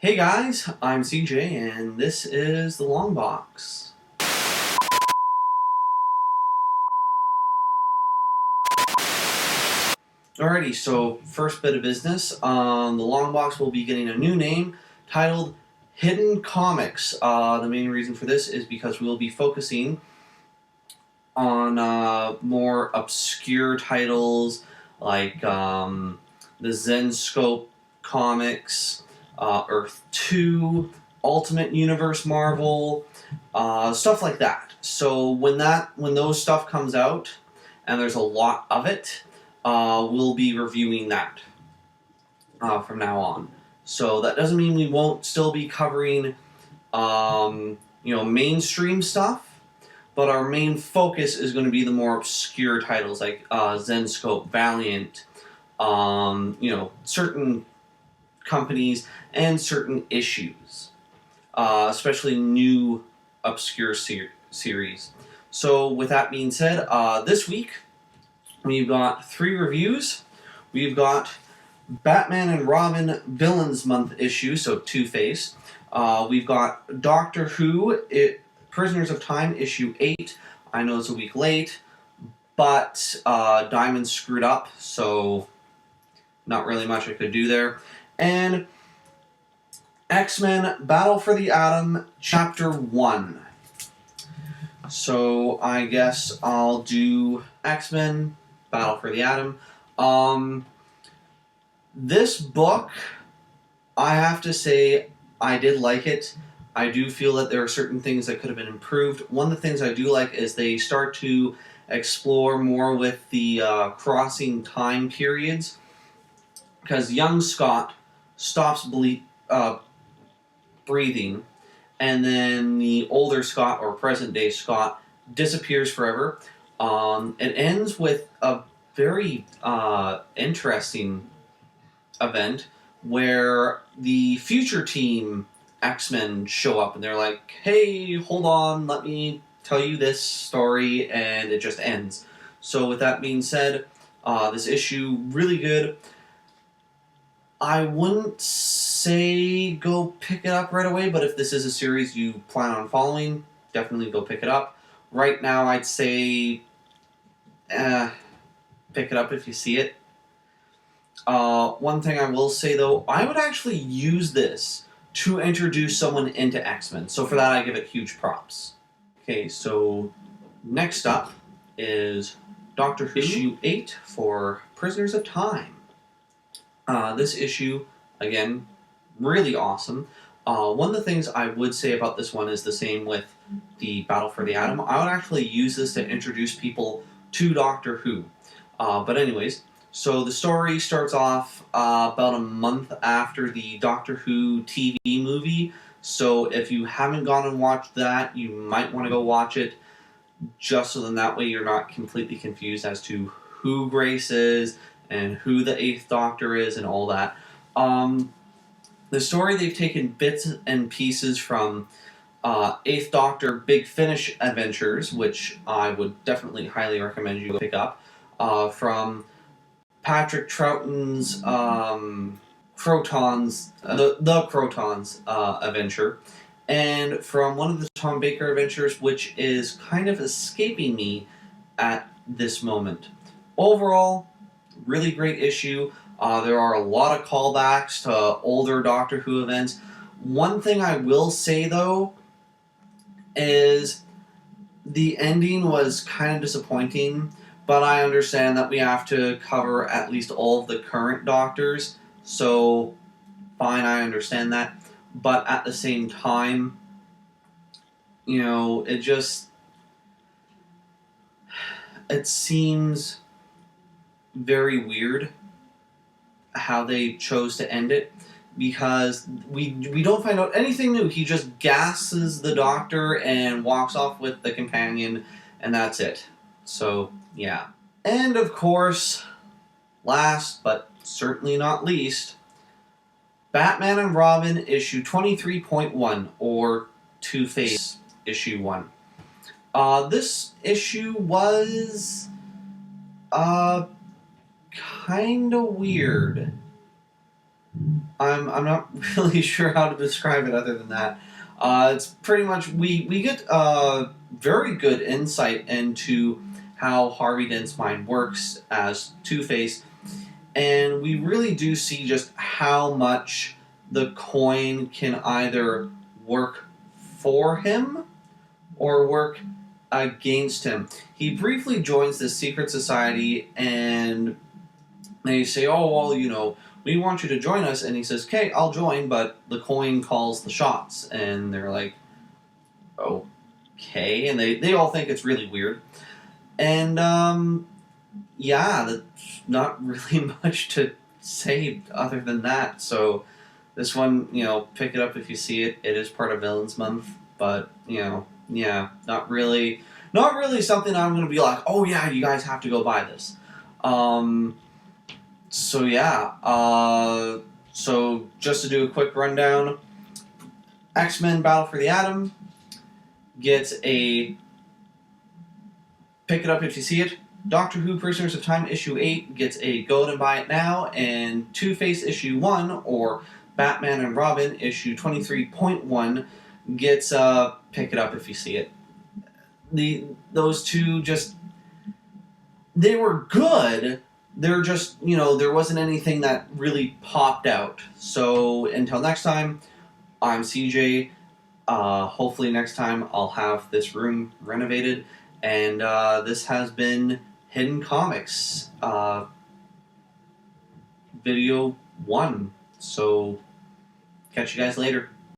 Hey guys, I'm CJ and this is the Long Box. Alrighty, so first bit of business, the Long Box will be getting a new name titled Hidden Comics. The main reason for this is because we'll be focusing on more obscure titles like the Zenscope comics, Earth 2, Ultimate Universe Marvel, stuff like that. So when those stuff comes out, and there's a lot of it, we'll be reviewing that from now on. So that doesn't mean we won't still be covering, mainstream stuff, but our main focus is going to be the more obscure titles like Zenscope, Valiant, certain companies and certain issues, especially new obscure series. So with that being said, this week we've got 3 reviews. We've got Batman and Robin Villains Month issue, so Two-Face. We've got Doctor Who, Prisoners of Time issue 8. I know it's a week late, but Diamond screwed up, so not really much I could do there. And X-Men Battle for the Atom, Chapter 1. So I guess I'll do X-Men Battle for the Atom. This book, I have to say, I did like it. I do feel that there are certain things that could have been improved. One of the things I do like is they start to explore more with the crossing time periods, because young Scott stops breathing, and then the older Scott, or present-day Scott, disappears forever. It ends with a very interesting event where the future team X-Men show up and they're like, hey, hold on, let me tell you this story, and it just ends. So with that being said, this issue, really good. I wouldn't say go pick it up right away, but if this is a series you plan on following, definitely go pick it up. Right now, I'd say pick it up if you see it. One thing I will say, though, I would actually use this to introduce someone into X-Men. So for that, I give it huge props. Okay, so next up is Doctor Who issue 8 for Prisoners of Time. This issue, again, really awesome. One of the things I would say about this one is the same with the Battle for the Atom. I would actually use this to introduce people to Doctor Who. But anyways, so the story starts off about a month after the Doctor Who TV movie. So if you haven't gone and watched that, you might want to go watch it, just so then that way you're not completely confused as to who Grace is and who the 8th Doctor is and all that. The story, they've taken bits and pieces from 8th Doctor Big Finish Adventures, which I would definitely highly recommend you go pick up, from Patrick Troughton's Crotons, the Crotons adventure, and from one of the Tom Baker adventures, which is kind of escaping me at this moment. Overall, really great issue. There are a lot of callbacks to older Doctor Who events. One thing I will say, though, is the ending was kind of disappointing, but I understand that we have to cover at least all of the current Doctors, so fine, I understand that. But at the same time, it seems very weird how they chose to end it, because we don't find out anything new. He just gasses the Doctor and walks off with the companion, and that's it. So, yeah. And of course, last but certainly not least, Batman and Robin issue 23.1, or Two-Face issue 1. This issue was kind of weird. I'm not really sure how to describe it other than that. It's pretty much we get very good insight into how Harvey Dent's mind works as Two-Face, and we really do see just how much the coin can either work for him or work against him. He briefly joins the secret society, and they say, "Oh, well, we want you to join us," and he says, "Okay, I'll join," but the coin calls the shots, and they're like, "Okay," and they all think it's really weird, and yeah, that's not really much to say other than that. So this one, pick it up if you see it. It is part of Villains Month, but yeah, not really something I'm gonna be like, oh yeah, you guys have to go buy this. So yeah, so just to do a quick rundown, X-Men Battle for the Atom gets a pick it up if you see it. Doctor Who Prisoners of Time issue 8 gets a go and buy it now, and Two-Face issue 1, or Batman and Robin issue 23.1 gets pick it up if you see it. Those two just, they were good. They're just, there wasn't anything that really popped out. So until next time, I'm CJ. Hopefully next time I'll have this room renovated. And this has been Hidden Comics video 1. So catch you guys later.